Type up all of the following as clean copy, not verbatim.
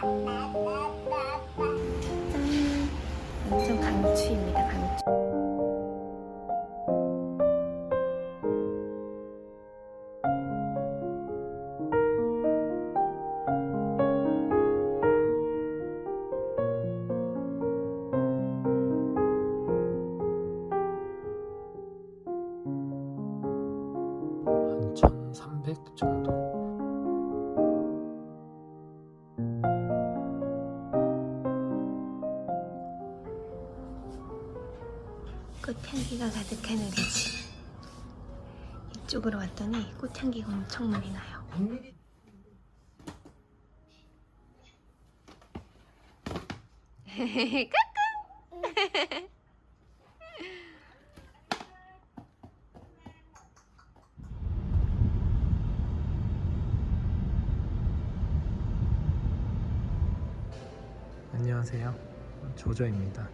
완전 강추입니다. 강추. 한 1300 정도. 꽃향기가 가득한 우리 집. 이쪽으로 왔더니 꽃향기가 엄청 많이 나요. 안녕하세요, 조조입니다.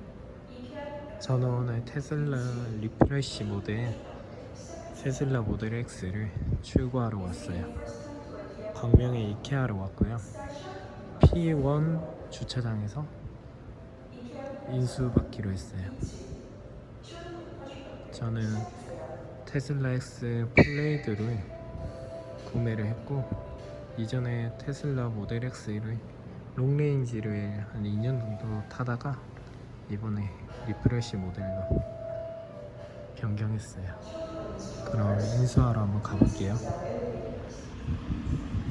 저는 오늘 테슬라 리프레쉬 모델 테슬라 모델 X를 출고하러 왔어요. 광명의 이케아로 왔고요. P1 주차장에서 인수받기로 했어요. 저는 테슬라 X 플레이드를 구매를 했고, 이전에 테슬라 모델 X를 롱레인지를 한 2년 정도 타다가 이번에 리프레쉬 모델로 변경했어요. 그럼 인수하러 한번 가볼게요.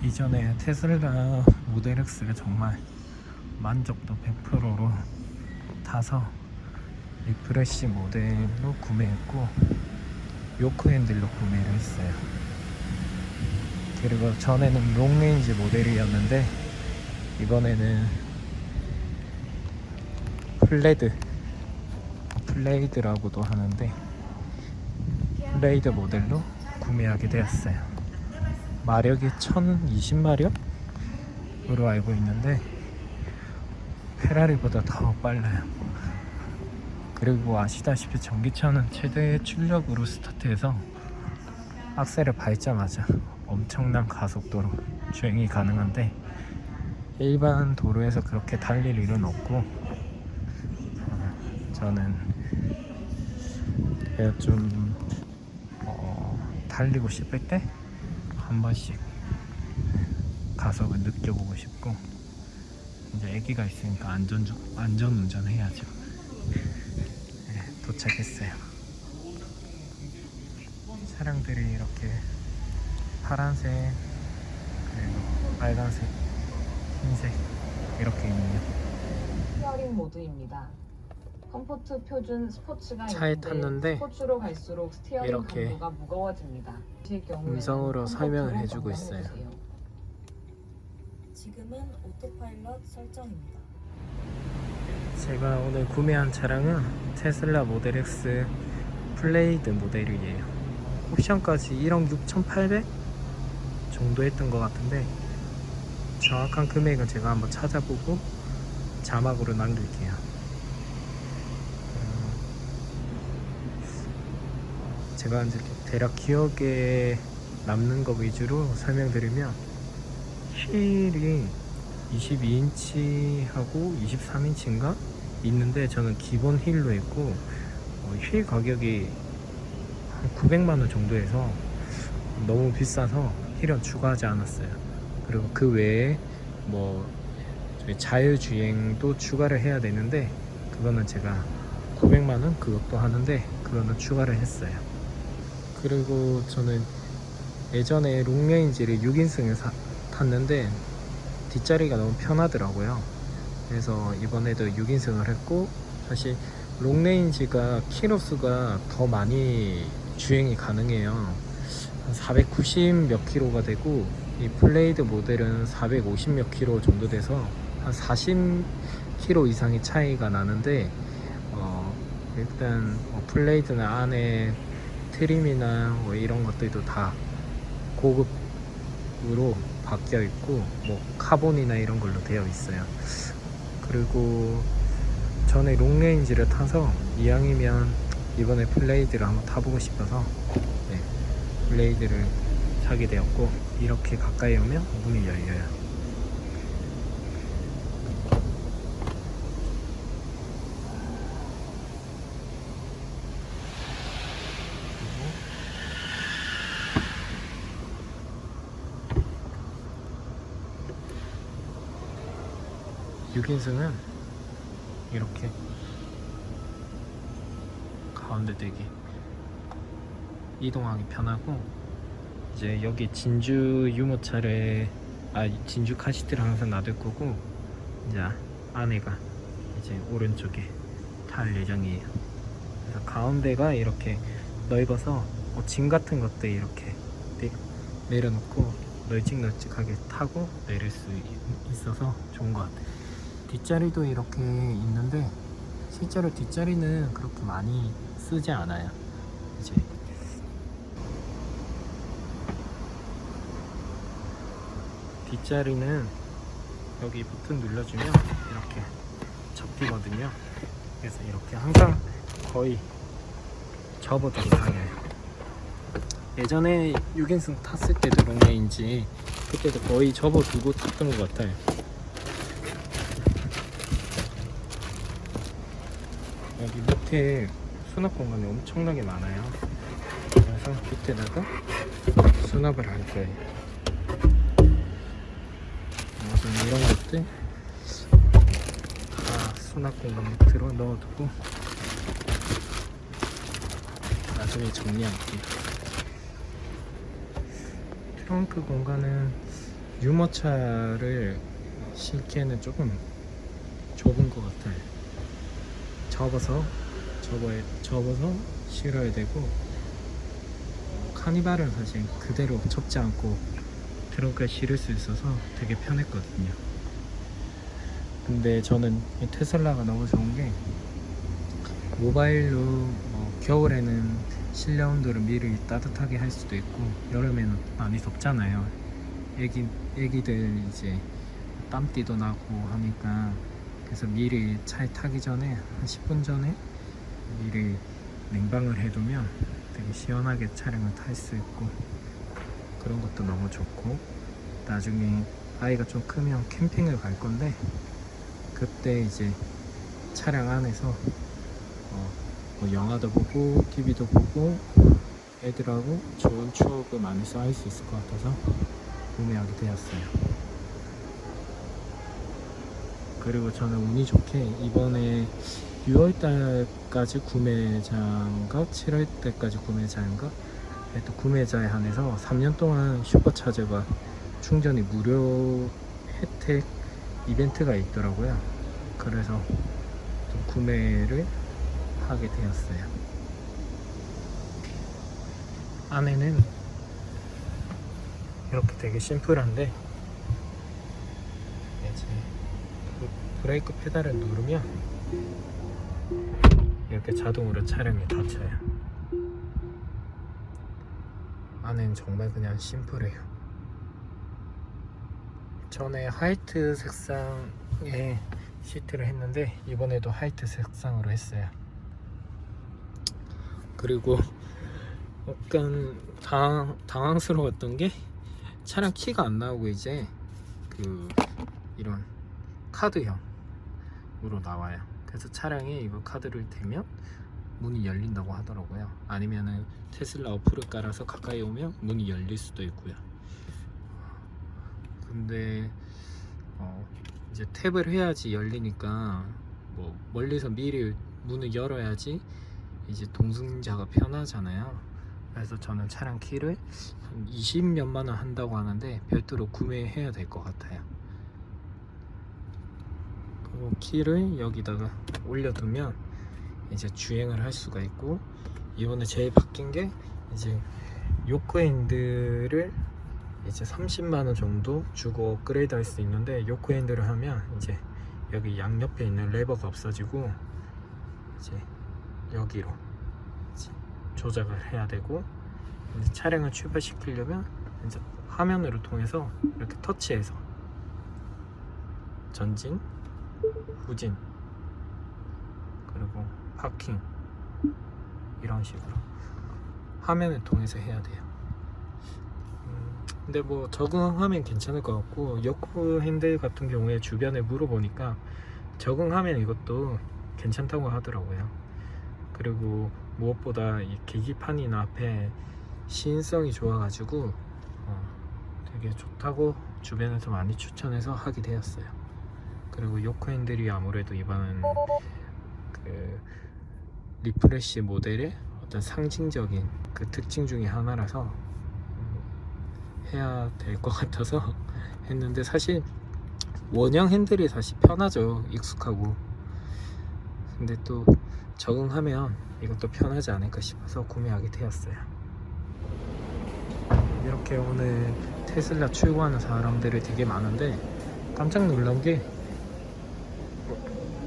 이전에 테슬라 모델 X를 정말 만족도 100%로 타서 리프레쉬 모델로 구매했고, 요크 핸들로 구매를 했어요. 그리고 전에는 롱레인지 모델이었는데 이번에는 플레이드라고도 하는데 플레이드 모델로 구매하게 되었어요. 마력이 1020마력으로 알고 있는데 페라리보다 더 빨라요. 그리고 아시다시피 전기차는 최대 출력으로 스타트해서 악셀을 밟자마자 엄청난 가속도로 주행이 가능한데, 일반 도로에서 그렇게 달릴 일은 없고, 저는 좀 달리고 싶을 때 한 번씩 가속을 느껴보고 싶고, 이제 아기가 있으니까 안전 운전해야죠. 네, 도착했어요. 차량들이 이렇게 파란색, 그리고 빨간색, 흰색 이렇게 있네요. 스티어링 모드입니다. 컴포트 표준 스포츠가 차에 있는데 탔는데 스포츠로 갈수록 스티어링 이렇게 강도가 무거워집니다. 실 경우에는 음성으로 설명을 컴포트로 해주고 있어요. 변경해주세요. 지금은 오토파일럿 설정입니다. 제가 오늘 구매한 차량은 테슬라 모델 X 플레이드 모델이에요. 옵션까지 1억 6,800 정도 했던 것 같은데, 정확한 금액은 제가 한번 찾아보고 자막으로 남길게요. 제가 이제 대략 기억에 남는 거 위주로 설명드리면, 휠이 22인치하고 23인치인가 있는데 저는 기본 휠로 했고, 휠 가격이 한 900만원 정도 해서 너무 비싸서 휠은 추가하지 않았어요. 그리고 그 외에 뭐 저희 자율주행도 추가를 해야 되는데, 그거는 제가 900만원 그것도 하는데 그거는 추가를 했어요. 그리고 저는 예전에 롱레인지를 6인승을 탔는데 뒷자리가 너무 편하더라고요. 그래서 이번에도 6인승을 했고, 사실 롱레인지가 키로수가 더 많이 주행이 가능해요. 한 490 몇 킬로가 되고, 이 플레이드 모델은 450 몇 킬로 정도 돼서 한 40 킬로 이상의 차이가 나는데, 일단 플레이드는 안에 트림이나 뭐 이런 것들도 다 고급으로 바뀌어 있고, 뭐 카본이나 이런 걸로 되어 있어요. 그리고 전에 롱레인지를 타서 이왕이면 이번에 플레이드를 한번 타보고 싶어서 플레이드를 사게 되었고, 이렇게 가까이 오면 문이 열려요. 6인승은 이렇게 가운데 대기 이동하기 편하고, 이제 여기 진주 유모차를 진주 카시트를 항상 놔둘 거고, 이제 안에가 이제 오른쪽에 탈 예정이에요. 그래서 가운데가 이렇게 넓어서 짐 같은 것들 이렇게 내려놓고 널찍널찍하게 타고 내릴 수 있어서 좋은 것 같아요. 뒷자리도 이렇게 있는데 실제로 뒷자리는 그렇게 많이 쓰지 않아요. 이제 뒷자리는 여기 버튼 눌러주면 이렇게 접히거든요. 그래서 이렇게 항상 거의 접어두고 다녀요. 예전에 6인승 탔을 때도 롱레인지 그때도 거의 접어두고 탔던 것 같아요. 여기 밑에 수납 공간이 엄청나게 많아요. 그래서 밑에다가 수납을 할 거예요. 무슨 이런 것들 다 수납 공간 밑으로 넣어두고 나중에 정리할게요. 트렁크 공간은 유모차를 싣기에는 조금 좁은 것 같아요. 접어서 실어야 되고, 카니발은 사실 그대로 접지 않고 트렁크에 실을 수 있어서 되게 편했거든요. 근데 저는 이 테슬라가 너무 좋은 게 모바일로 겨울에는 실내 온도를 미리 따뜻하게 할 수도 있고, 여름에는 많이 덥잖아요. 애기들 이제 땀띠도 나고 하니까, 그래서 미리 차에 타기 전에 한 10분 전에 미리 냉방을 해두면 되게 시원하게 차량을 탈 수 있고, 그런 것도 너무 좋고, 나중에 아이가 좀 크면 캠핑을 갈 건데 그때 이제 차량 안에서 뭐 영화도 보고 TV도 보고 애들하고 좋은 추억을 많이 쌓을 수 있을 것 같아서 구매하게 되었어요. 그리고 저는 운이 좋게 이번에 6월달까지 구매자인가 7월달까지 구매자인가 또 구매자에 한해서 3년 동안 슈퍼차저가 충전이 무료 혜택 이벤트가 있더라고요. 그래서 좀 구매를 하게 되었어요. 안에는 이렇게 되게 심플한데, 이제 브레이크 페달을 누르면 이렇게 자동으로 차량이 닫혀요. 안에는 정말 그냥 심플해요. 전에 화이트 색상의 시트를 했는데 이번에도 화이트 색상으로 했어요. 그리고 약간 당황스러웠던 게 차량 키가 안 나오고 이제 이런 카드형으로 나와요. 그래서 차량에 이거 카드를 대면 문이 열린다고 하더라고요. 아니면은 테슬라 어플을 깔아서 가까이 오면 문이 열릴 수도 있고요. 근데 이제 탭을 해야지 열리니까 뭐 멀리서 미리 문을 열어야지 이제 동승자가 편하잖아요. 그래서 저는 차량 키를 한 20몇만 원 한다고 하는데 별도로 구매해야 될 것 같아요. 그리고 키를 여기다가 올려두면 이제 주행을 할 수가 있고, 이번에 제일 바뀐 게 이제 요크핸들을 이제 30만 원 정도 주고 업그레이드 할 수 있는데, 요크핸들을 하면 이제 여기 양옆에 있는 레버가 없어지고 이제 여기로 이제 조작을 해야 되고, 이제 차량을 출발시키려면 이제 화면으로 통해서 이렇게 터치해서 전진, 후진, 그리고 파킹 이런 식으로 화면을 통해서 해야 돼요. 근데 뭐 적응하면 괜찮을 것 같고, 요크 핸들 같은 경우에 주변에 물어보니까 적응하면 이것도 괜찮다고 하더라고요. 그리고 무엇보다 이 계기판이나 앞에 시인성이 좋아가지고 되게 좋다고 주변에서 많이 추천해서 하게 되었어요. 그리고 요코 핸들이 아무래도 이번 그 리프레쉬 모델의 어떤 상징적인 그 특징 중에 하나라서 해야 될 것 같아서 했는데, 사실 원형 핸들이 사실 편하죠. 익숙하고. 근데 또 적응하면 이것도 편하지 않을까 싶어서 구매하게 되었어요. 이렇게 오늘 테슬라 출고하는 사람들이 되게 많은데, 깜짝 놀란 게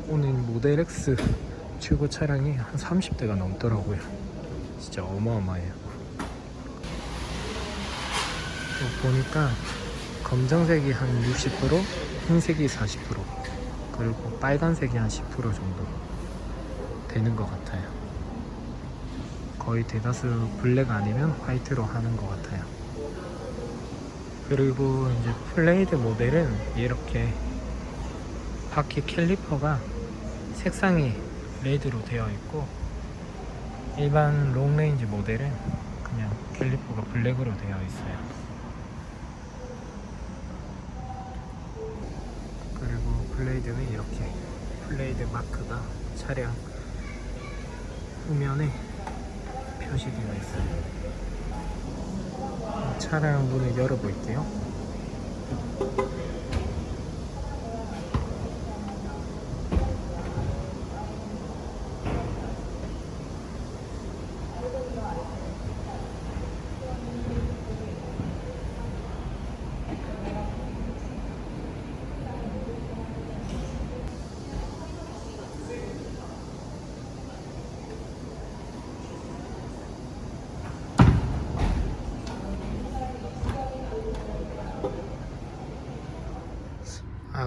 오늘 모델 X 출고 차량이 한 30대가 넘더라고요. 진짜 어마어마해요. 보니까 검정색이 한 60%, 흰색이 40%, 그리고 빨간색이 한 10% 정도 되는 것 같아요. 거의 대다수 블랙 아니면 화이트로 하는 것 같아요. 그리고 이제 플레이드 모델은 이렇게 바퀴 캘리퍼가 색상이 레드로 되어 있고, 일반 롱레인지 모델은 그냥 캘리퍼가 블랙으로 되어 있어요. 그리고 블레이드는 이렇게 블레이드 마크가 차량 후면에 표시되어 있어요. 차량 문을 열어볼게요.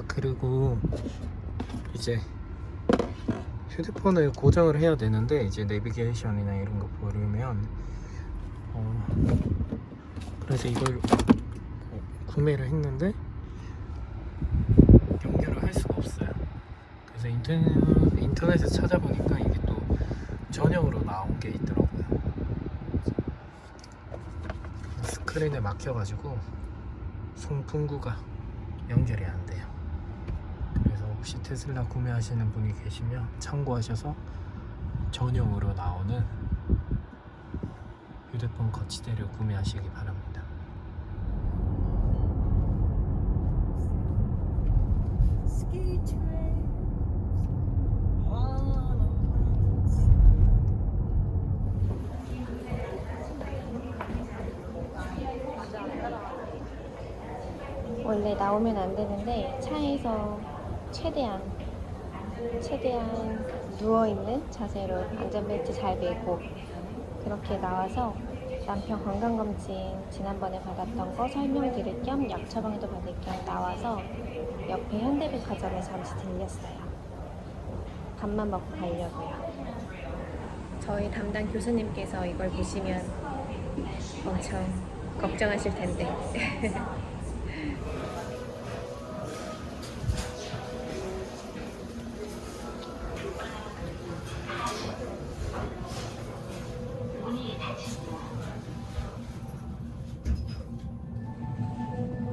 그리고 이제 휴대폰을 고정을 해야 되는데, 이제 내비게이션이나 이런 거 보려면 그래서 이걸 구매를 했는데 연결을 할 수가 없어요. 그래서 인터넷에 찾아보니까 이게 또 전용으로 나온 게 있더라고요. 스크린에 막혀가지고 송풍구가 연결이 안 돼요. 그래서 혹시 테슬라 구매하시는 분이 계시면 참고하셔서 전용으로 나오는 휴대폰 거치대를 구매하시기 바랍니다. Ski trails all 원래 나오면 안 되는데 차에서 최대한 누워있는 자세로 안전벨트 잘 매고 그렇게 나와서 남편 건강검진 지난번에 받았던 거 설명드릴 겸 약 처방도 받을 겸 나와서 옆에 현대백화점에 잠시 들렸어요. 밥만 먹고 가려고요. 저희 담당 교수님께서 이걸 보시면 엄청 걱정하실 텐데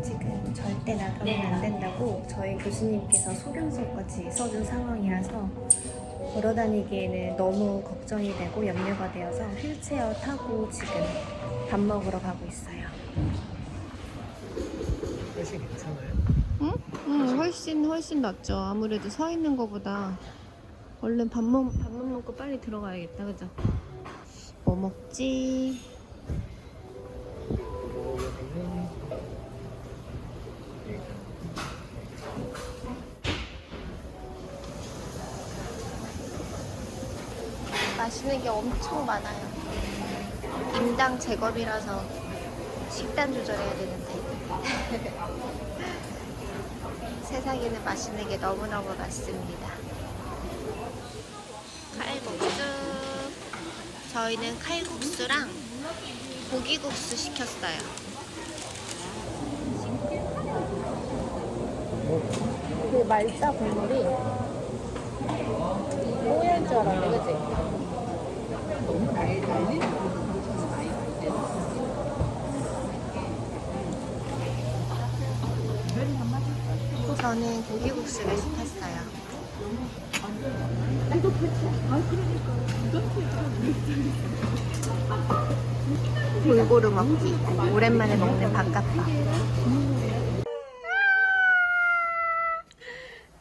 지금 절대 나가면 안 된다고 저희 교수님께서 소견서까지 써준 상황이라서 걸어다니기에는 너무 걱정이 되고 염려가 되어서 휠체어 타고 지금 밥 먹으러 가고 있어요. 훨씬 괜찮아요? 응, 훨씬 낫죠. 아무래도 서 있는 거보다 얼른 밥만 먹고 빨리 들어가야겠다, 그죠? 뭐 먹지? 맛있는 게 엄청 많아요. 인당 제곱이라서 식단 조절해야 되는데 세상에는 맛있는 게 너무너무 많습니다. 칼국수. 저희는 칼국수랑 고기국수 시켰어요. 그 말자 국물이 뽀얀 줄 알았네, 그치? 저는 고기국수를 시켰어요. 골고루 먹기. 오랜만에 먹는 바깥밥.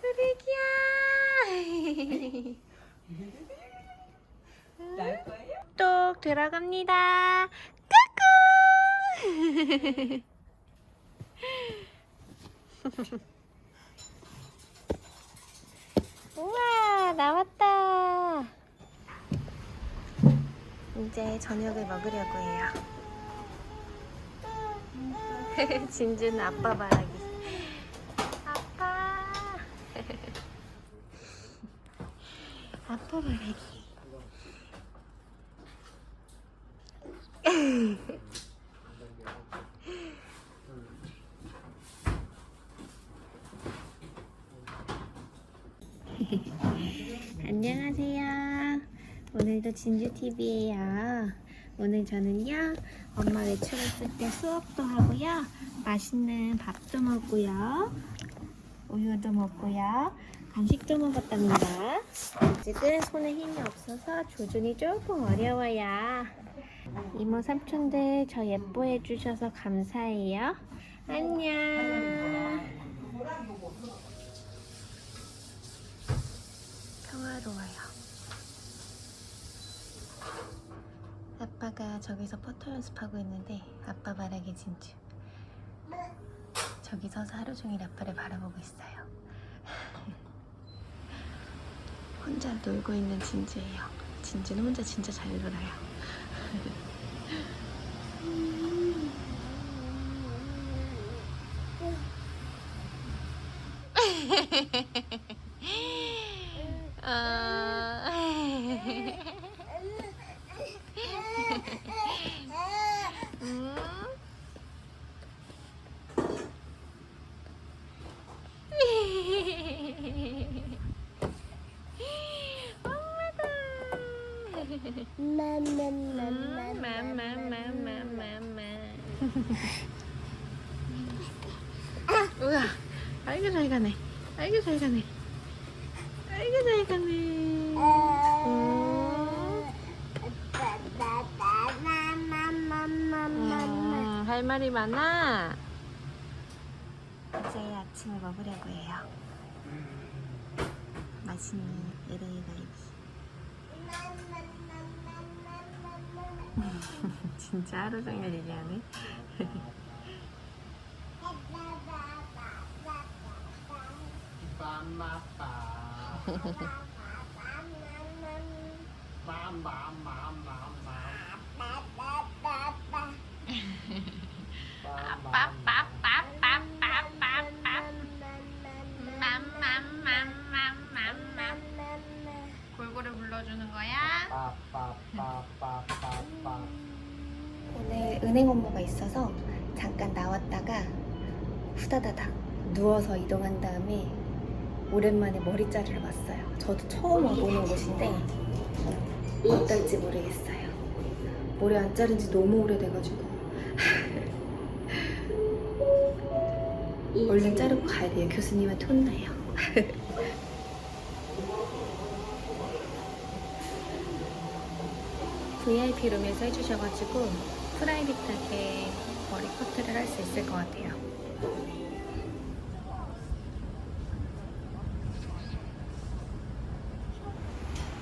우리기야. 똑 들어갑니다. 꾸꾸. 우와, 나왔다. 이제 저녁을 먹으려고 해요. 진주는 아빠 바라기. 아빠. 아빠 바라기. 안녕하세요. 오늘도 진주TV예요. 오늘 저는요, 엄마 외출했을 때 수업도 하고요, 맛있는 밥도 먹고요, 우유도 먹고요, 간식도 먹었답니다. 아직은 손에 힘이 없어서 조준이 조금 어려워요. 이모 삼촌들 저 예뻐해 주셔서 감사해요. 안녕. 평화로워요. 아빠가 저기서 포토 연습하고 있는데 아빠 바라기 진주. 저기 서서 하루 종일 아빠를 바라보고 있어요. 혼자 놀고 있는 진주예요. 진주는 혼자 진짜 잘 놀아요. 우와, 아이고 잘 가네. 아이고 잘 가네. 아이고 잘 가네. 할 말이 많아. 이제 아침을 먹으려고 해요. 맛있는 LA 갈비. 진짜 하루 종일 얘기하네. 골고루 불러주는 거야? 오늘 은행 업무가 있어서 잠깐 나왔다가 후다다닥 누워서 이동한 다음에 오랜만에 머리 자르러 왔어요. 저도 처음 와보는 곳인데 어떨지 모르겠어요. 머리 안 자른 지 너무 오래돼가지고 얼른 자르고 가야 돼요. 교수님한테 혼나요. VIP 룸에서 해주셔가지고 프라이빗하게 머리 커트를 할 수 있을 것 같아요.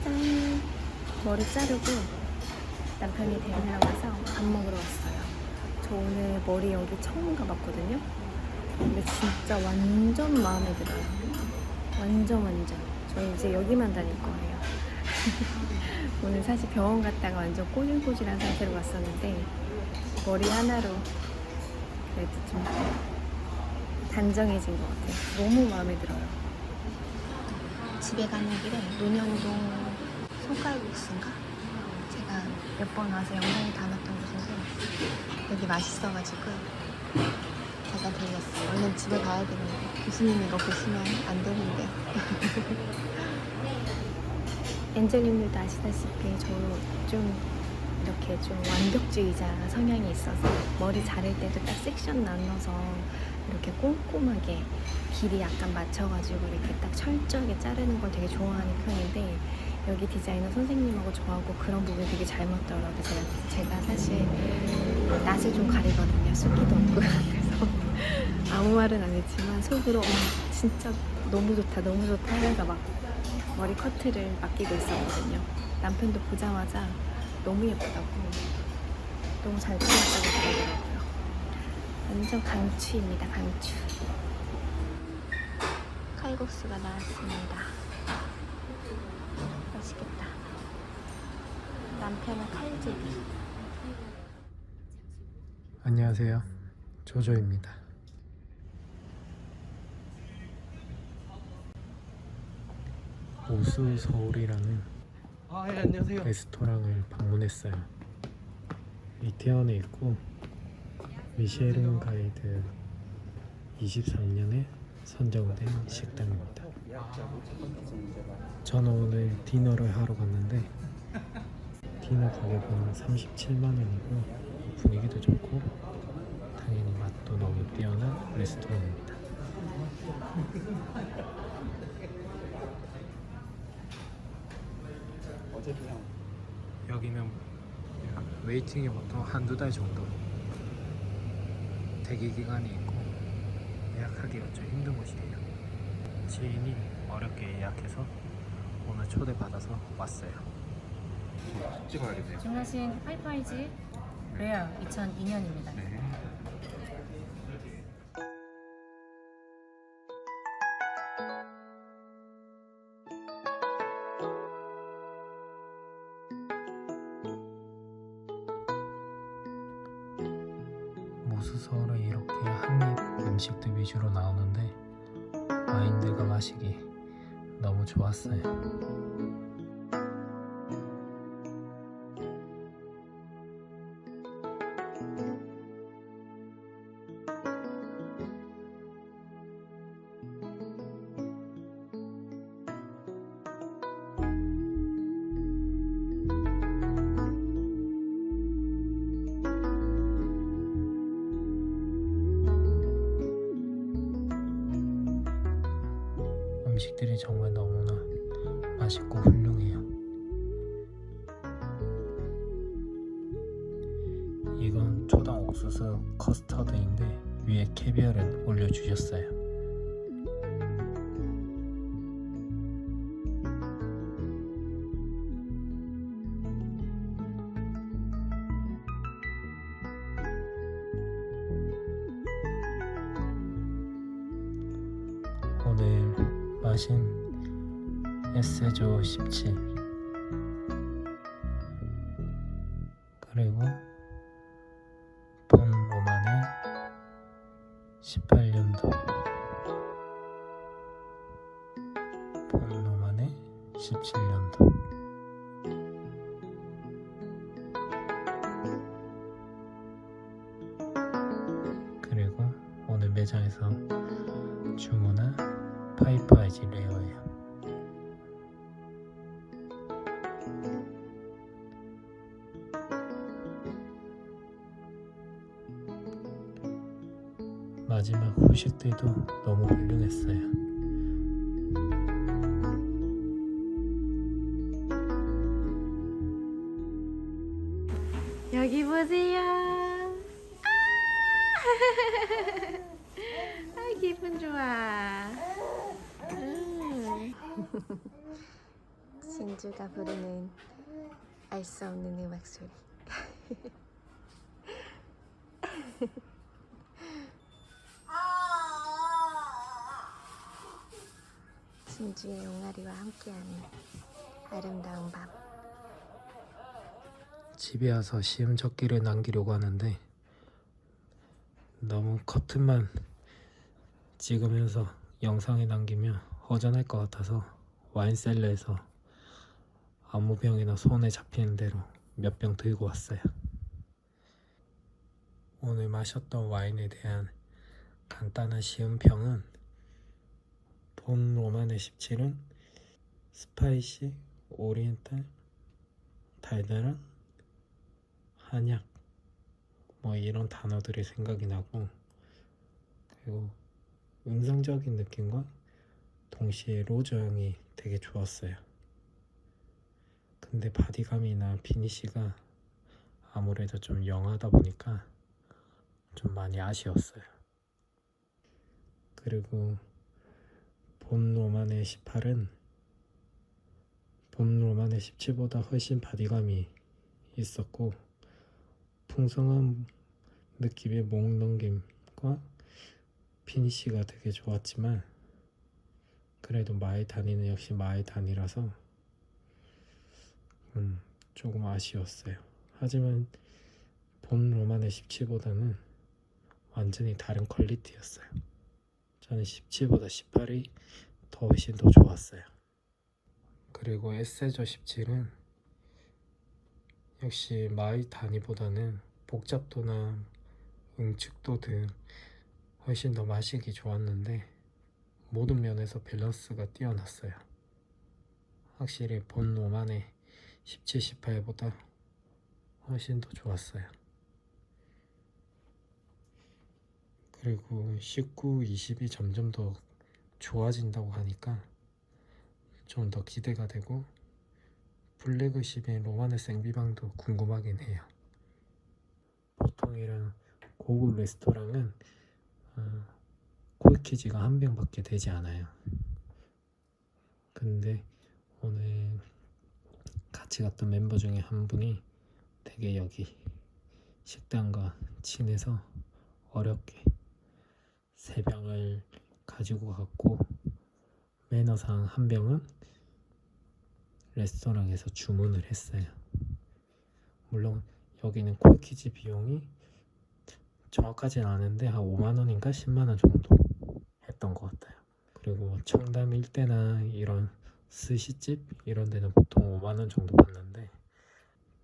짠! 머리 자르고 남편이 데리러 와서 밥 먹으러 왔어요. 저 오늘 머리 여기 처음 가봤거든요. 근데 진짜 완전 마음에 들어요. 완전. 저 이제 여기만 다닐 거예요. 오늘 사실 병원 갔다가 완전 꼬질꼬질한 상태로 왔었는데 머리 하나로 그래도 좀 단정해진 것 같아요. 너무 마음에 들어요. 집에 가는 길에 논현동 손가락국수인가? 제가 몇 번 와서 영상에 담았던 곳인데 여기 맛있어가지고 제가 들렸어요. 얼른 집에 가야 되는데 교수님 이거 보시면 안 되는데. 엔젤님들도 아시다시피 저 좀 이렇게 좀 완벽주의자 성향이 있어서 머리 자를 때도 딱 섹션 나눠서 이렇게 꼼꼼하게 길이 약간 맞춰가지고 이렇게 딱 철저하게 자르는 걸 되게 좋아하는 편인데 여기 디자이너 선생님하고 저하고 그런 부분이 되게 잘 맞더라고요. 제가 사실 낯을 좀 가리거든요. 숫기도 없고 그래서 아무 말은 안 했지만 속으로 진짜 너무 좋다 너무 좋다 하면서 막 머리 커트를 맡기고 있었거든요. 남편도 보자마자 너무 예쁘다고 너무 잘 잘랐다고 그러더라고요. 완전 강추입니다. 강추. 칼국수가 나왔습니다. 맛있겠다. 남편은 칼제비. 안녕하세요. 조조입니다. 오수 서울이라는 안녕하세요. 레스토랑을 방문했어요. 이태원에 있고 미쉐린 가이드 23년에 선정된 식당입니다. 저는 오늘 디너를 하러 갔는데 디너 가격은 37만 원이고 분위기도 좋고 당연히 맛도 너무 뛰어난 레스토랑입니다. 여기는 웨이팅이 보통 한두 달 정도 대기 기간이 있고 예약하기가 좀 힘든 곳이에요. 지인이 어렵게 예약해서 오늘 초대받아서 왔어요. 찍어야겠네요. 주문하신 파이파이즈 레어 2002년입니다. 네. 모수서울에 이렇게 한입 음식들 위주로 나오는데 와인들과 마시기 너무 좋았어요. 음식들이 정말 너무나 맛있고 훌륭해요. 이건 초당 옥수수 커스터드인데 위에 캐비어를 올려주셨어요. 오늘 마신 에세조 17 그리고 본 로만의 18년도 본 로만의 17년도 그리고 오늘 매장에서 주문한 파이파이즈 레어예요. 마지막 후식들도 너무 훌륭했어요. 여기 보세요. 아, 기분 좋아. 진주가 부르는 알 수 없는 음악 소리. 진주의 옹알이와 함께하는 아름다운 밤. 집에 와서 시험 적기를 남기려고 하는데 너무 커튼만 찍으면서 영상에 남기면 허전할 것 같아서 와인셀러에서 아무 병이나 손에 잡히는 대로 몇 병 들고 왔어요. 오늘 마셨던 와인에 대한 간단한 시음평은 본 로만의 17은 스파이시, 오리엔탈, 달달한, 한약 뭐 이런 단어들이 생각이 나고 그리고 음성적인 느낌과 동시에 로저형이 되게 좋았어요. 근데 바디감이나 피니쉬가 아무래도 좀 영하다 보니까 좀 많이 아쉬웠어요. 그리고 본 로만의 18은 본 로만의 17보다 훨씬 바디감이 있었고 풍성한 느낌의 목 넘김과 피니쉬가 되게 좋았지만 그래도 마이다니는 역시 마이다니라서 조금 아쉬웠어요. 하지만 본 로만의 17보다는 완전히 다른 퀄리티였어요. 저는 17보다 18이 훨씬 더 좋았어요. 그리고 에세저 17은 역시 마이다니보다는 복잡도나 응축도 등 훨씬 더 마시기 좋았는데 모든 면에서 밸런스가 뛰어났어요. 확실히 본 로만의 17, 18보다 훨씬 더 좋았어요. 그리고 19, 20이 점점 더 좋아진다고 하니까 좀 더 기대가 되고 플래그십인 로만의 생비방도 궁금하긴 해요. 보통 이런 고급 레스토랑은 콜키지가 한 병밖에 되지 않아요. 근데 오늘 같이 갔던 멤버 중에 한 분이 되게 여기 식당과 친해서 어렵게 3병을 가지고 갔고 매너상 한 병은 레스토랑에서 주문을 했어요. 물론 여기는 콜키지 비용이 정확하진 않은데 한 5만원인가 10만원 정도 했던 것 같아요. 그리고 청담 일대나 이런 스시집 이런 데는 보통 5만원 정도 받는데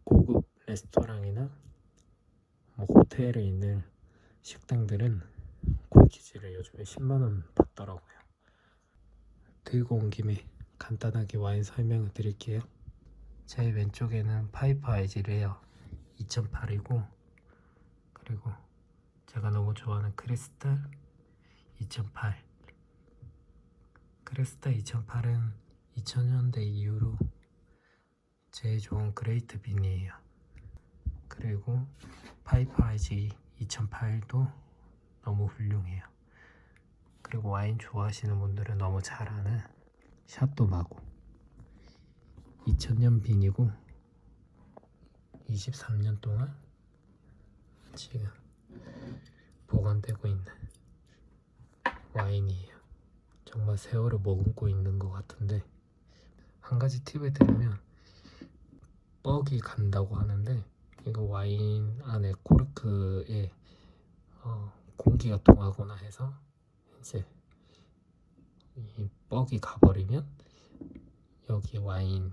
고급 레스토랑이나 뭐 호텔에 있는 식당들은 콜키지를 요즘에 10만원 받더라고요. 들고 온 김에 간단하게 와인 설명을 드릴게요. 제 왼쪽에는 파이프 아이즈 레어 2008이고 그리고 제가 너무 좋아하는 크리스탈 2008. 크리스탈 2008은 2000년대 이후로 제일 좋은 그레이트 빈이에요. 그리고 파이프 아이즈 2008도 너무 훌륭해요. 그리고 와인 좋아하시는 분들은 너무 잘 아는 샤또 마고 2000년 빈이고 23년 동안 지금 보관되고 있는 와인이에요. 정말 세월을 머금고 있는 것 같은데 한 가지 팁을 드리면 뻑이 간다고 하는데 이거 와인 안에 코르크에 공기가 통하거나 해서 이제 이 뻑이 가버리면 여기 와인이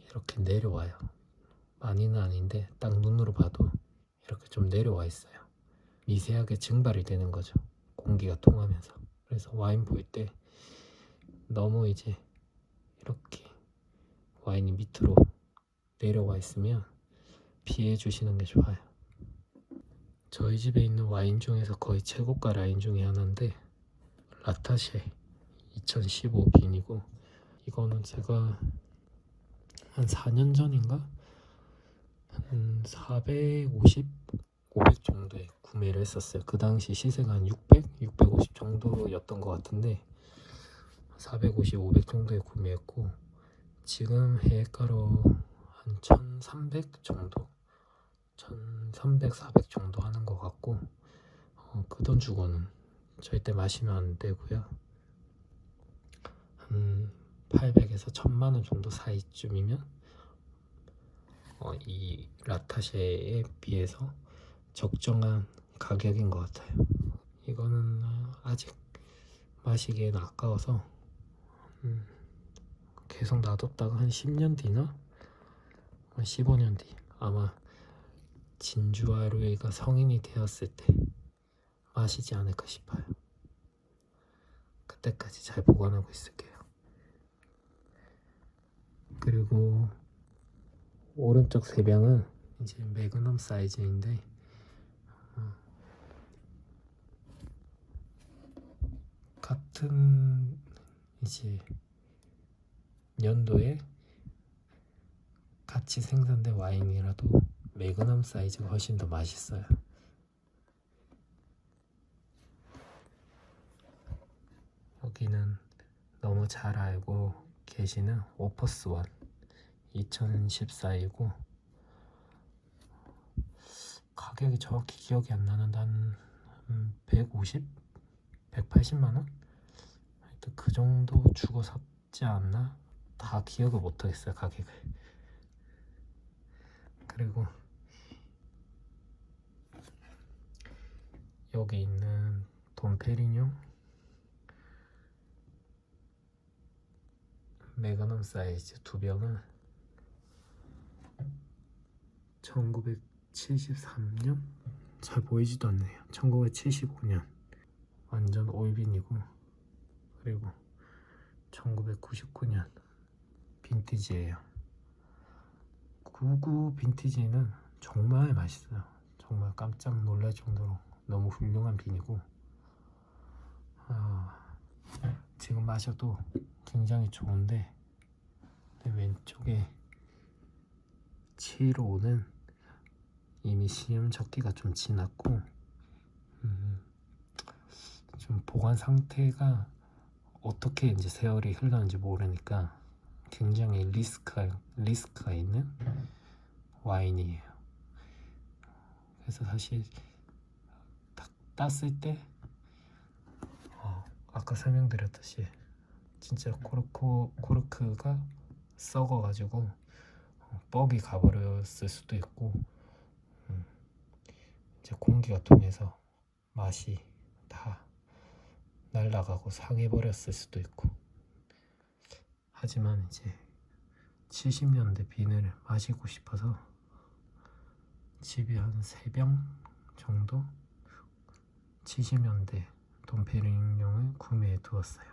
이렇게 내려와요. 많이는 아닌데 딱 눈으로 봐도 이렇게 좀 내려와 있어요. 미세하게 증발이 되는 거죠. 공기가 통하면서. 그래서 와인 볼 때 너무 이제 이렇게 와인이 밑으로 내려와 있으면 피해 주시는 게 좋아요. 저희 집에 있는 와인 중에서 거의 최고가 라인 중에 하나인데 라타쉐 2015 빈이고 이거는 제가 한 4년 전인가 한 450, 500 정도에 구매를 했었어요. 그 당시 시세가 한 600, 650 정도였던 것 같은데 450, 500 정도에 구매했고 지금 해가로 한 1300 정도 1300, 400 정도 하는 것 같고 그 돈 주고는 절대 마시면 안 되고요. 한 800에서 1000만원 정도 사이쯤이면 이 라타쉐에 비해서 적정한 가격인 것 같아요. 이거는 아직 마시기에는 아까워서 계속 놔뒀다가 한 10년 뒤나 15년 뒤 아마 진주와 루이가 성인이 되었을 때 마시지 않을까 싶어요. 그때까지 잘 보관하고 있을게요. 그리고 오른쪽 3병은 이제 매그넘 사이즈인데 같은 이제 연도에 같이 생산된 와인이라도 매그넘 사이즈가 훨씬 더 맛있어요. 여기는 너무 잘 알고 계시는 오퍼스원 2014이고 가격이 정확히 기억이 안 나는데 한 150? 180만원? 하여튼 그 정도 주고 샀지 않나? 다 기억을 못하겠어요, 가격을. 그리고 여기 있는 돈페리뇽 매그넘 사이즈 2병은 1973년? 잘 보이지도 않네요. 1975년 완전 올빈이고, 그리고 1999년 빈티지예요. 99 빈티지는 정말 맛있어요. 정말 깜짝 놀랄 정도로 너무 훌륭한 빈이고, 지금 마셔도 굉장히 좋은데 왼쪽에 7호는 이미 시음 적기가 좀 지났고 좀 보관 상태가 어떻게 이제 세월이 흘렀는지 모르니까 굉장히 리스크가 있는 와인이에요. 그래서 사실 딱 땄을 때 아까 설명드렸듯이 진짜 코르크가 썩어가지고 뻑이 가버렸을 수도 있고, 이제 공기가 통해서 맛이 다 날아가고 상해버렸을 수도 있고. 하지만 이제 70년대 빈을 마시고 싶어서 집에 한 3병 정도 70년대 돈페리뇽을 구매해 두었어요.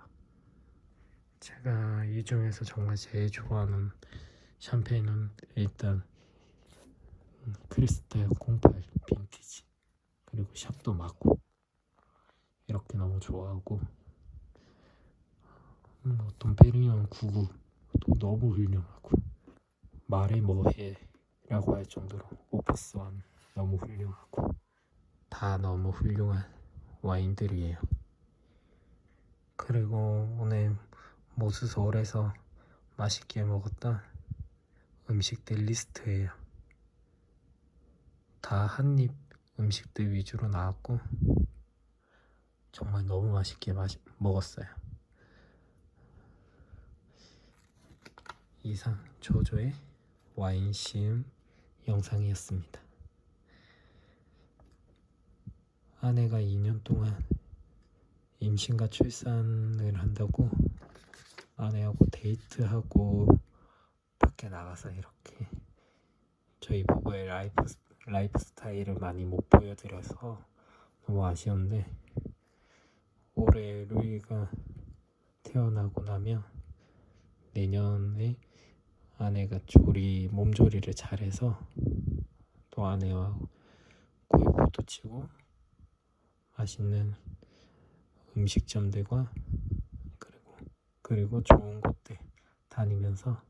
제가 이 중에서 정말 제일 좋아하는 샴페인은 일단 크리스탈 08 빈티지, 그리고 샤또 마코, 이렇게 너무 좋아하고, 돈페리뇽 99도 너무 훌륭하고, 말해 뭐해 라고 할 정도로 오퍼스원 너무 훌륭하고, 다 너무 훌륭한 와인들이에요. 그리고 오늘 모스서울에서 맛있게 먹었던 음식들 리스트예요. 다 한입 음식들 위주로 나왔고 정말 너무 맛있게 먹었어요. 이상 조조의 와인 시음 영상이었습니다. 아내가 2년 동안 임신과 출산을 한다고 아내하고 데이트하고 밖에 나가서 이렇게 저희 부부의 라이프 스타일을 많이 못 보여드려서 너무 아쉬운데, 올해 루이가 태어나고 나면 내년에 아내가 몸조리를 잘해서 또 아내와 골프도 치고 맛있는 음식점들과 그리고 좋은 곳들 다니면서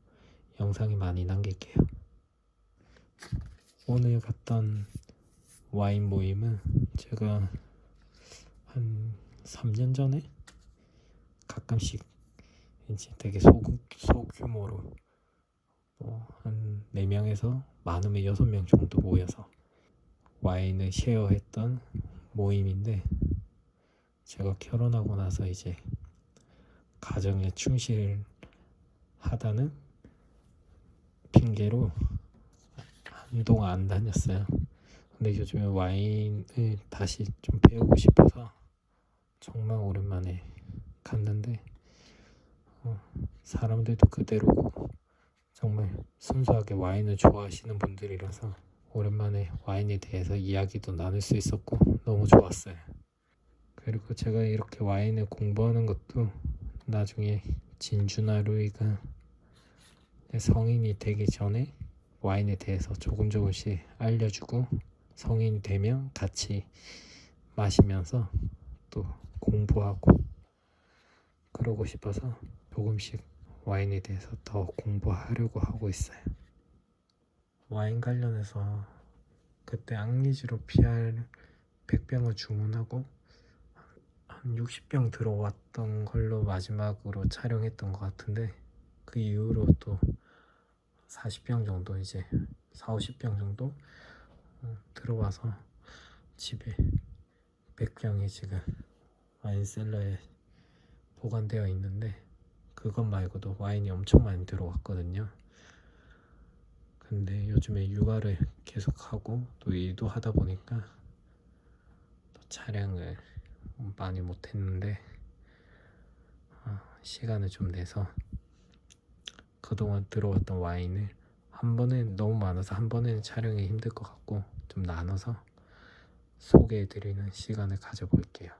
영상이 많이 남길게요. 오늘 갔던 와인 모임은 제가 한 3년 전에 가끔씩 이제 되게 소규모로 한 4명에서 많으면 6명 정도 모여서 와인을 쉐어했던 모임인데, 제가 결혼하고 나서 이제 가정에 충실하다는 핑계로 한동안 안 다녔어요. 근데 요즘에 와인을 다시 좀 배우고 싶어서 정말 오랜만에 갔는데, 사람들도 그대로고 정말 순수하게 와인을 좋아하시는 분들이라서 오랜만에 와인에 대해서 이야기도 나눌 수 있었고 너무 좋았어요. 그리고 제가 이렇게 와인을 공부하는 것도 나중에 진주나 루이가 성인이 되기 전에 와인에 대해서 조금씩 알려주고, 성인이 되면 같이 마시면서 또 공부하고 그러고 싶어서 조금씩 와인에 대해서 더 공부하려고 하고 있어요. 와인 관련해서 그때 앙리지로 PR 100병을 주문하고 한 60병 들어왔던 걸로 마지막으로 촬영했던 것 같은데, 그 이후로 또 40병 정도, 이제 4, 50병 정도 들어와서 집에 100병이 지금 와인셀러에 보관되어 있는데, 그것 말고도 와인이 엄청 많이 들어왔거든요. 근데 요즘에 육아를 계속하고 또 일도 하다 보니까 또 촬영을 많이 못했는데, 시간을 좀 내서 그동안 들어왔던 와인을 한 번에, 너무 많아서 한 번에는 촬영이 힘들 것 같고 좀 나눠서 소개해드리는 시간을 가져볼게요.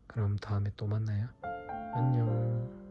그럼 다음에 또 만나요. 안녕.